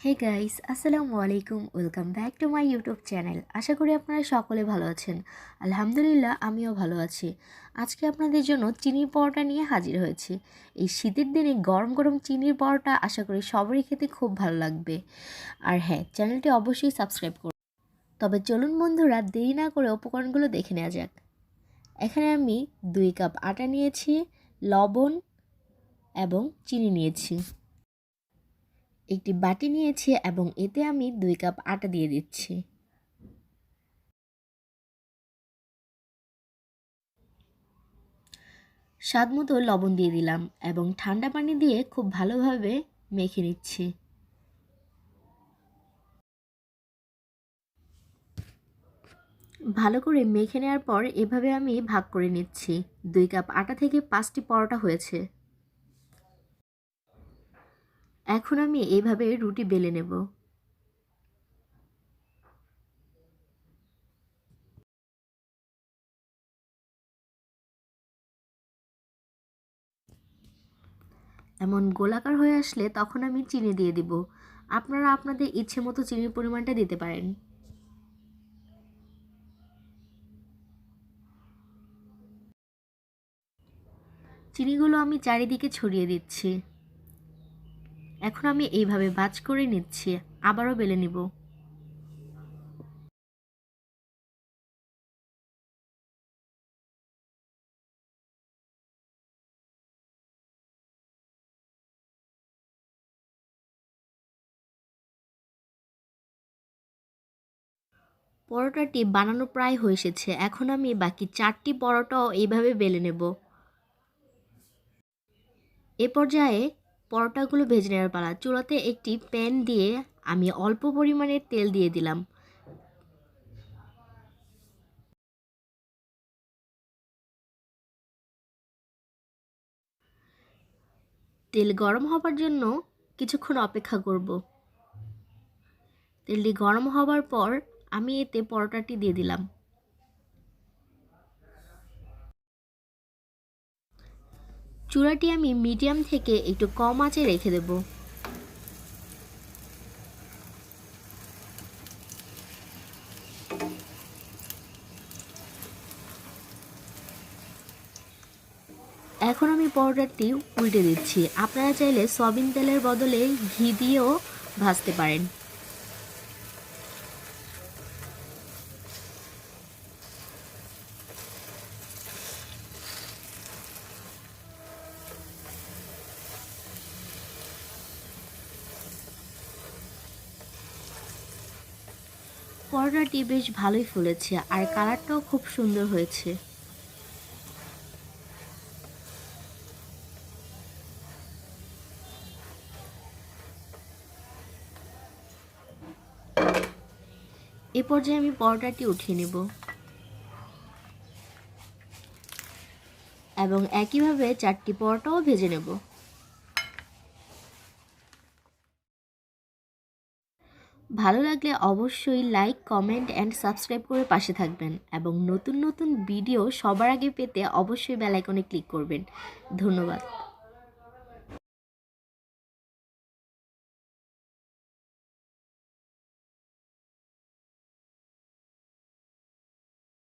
হে guys, আসসালামু আলাইকুম। Welcome back to my YouTube channel. আশা করি আপনারা সকলে ভালো আছেন। আলহামদুলিল্লাহ, আমিও ভালো আছি। আজকে আপনাদের জন্য চিনির পরোটা নিয়ে হাজির হয়েছি। এই শীতের দিনে গরম গরম চিনির পরোটা আশা করি সবারই খেতে খুব ভালো লাগবে। আর হ্যাঁ, চ্যানেলটি অবশ্যই সাবস্ক্রাইব করুন। তবে চলুন বন্ধুরা, দেরি না করে উপকরণগুলো দেখে নেওয়া যাক। এখানে আমি 2 কাপ আটা নিয়েছি, লবণ এবং চিনি নিয়েছি। একটি বাটি নিয়েছি এবং এতে আমি 2 কাপ আটা দিয়ে দিচ্ছি। স্বাদ মতো লবণ দিয়ে দিলাম এবং ঠান্ডা পানি দিয়ে খুব ভালোভাবে মেখে নিচ্ছি। ভালো করে মেখে নেওয়ার পর এভাবে আমি ভাগ করে নিচ্ছি। 2 কাপ আটা থেকে 5টি পরোটা হয়েছে। এখন আমি এইভাবে রুটি বেলে নেব। এমন গোলাকার হয়ে আসলে তখন আমি চিনি দিয়ে দিব। আপনারা আপনাদের ইচ্ছে মতো চিনির পরিমাণটা দিতে পারেন। চিনিগুলো আমি চারিদিকে ছড়িয়ে দিচ্ছি। এখন আমি এইভাবে ভাঁজ করে নিচ্ছি, আবারও বেলে নিব। পরোটাটি বানানো প্রায় হয়ে এসেছে। এখন আমি বাকি 4টি পরোটাও এইভাবে বেলে নেব। এ পর্যায়ে পরোটাগুলো ভেজে নেওয়ার পালা। চুলাতে একটি প্যান দিয়ে আমি অল্প পরিমাণে তেল দিয়ে দিলাম। তেল গরম হবার জন্য কিছুক্ষণ অপেক্ষা করব। তেলটি গরম হবার পর আমি এতে পরোটাটি দিয়ে দিলাম। চুলাটি আমি মিডিয়াম থেকে একটু কম আঁচে রেখে দেব। এখন আমি পরোটাটি উল্টে দিচ্ছি। আপনারা চাইলে সয়াবিন তেলের বদলে ঘি দিয়েও ভাজতে পারেন। পরোটাটি বেশ ভালোই ফুলেছে আর কালারটাও খুব সুন্দর হয়েছে। এ পর্যায়ে আমি পরোটাটি উঠিয়ে নেব এবং একইভাবে 4টি পরোটাও ভেজে নেব। ভালো লাগলে অবশ্যই লাইক, কমেন্ট অ্যান্ড সাবস্ক্রাইব করে পাশে থাকবেন এবং নতুন নতুন ভিডিও সবার আগে পেতে অবশ্যই বেল আইকনে ক্লিক করবেন। ধন্যবাদ।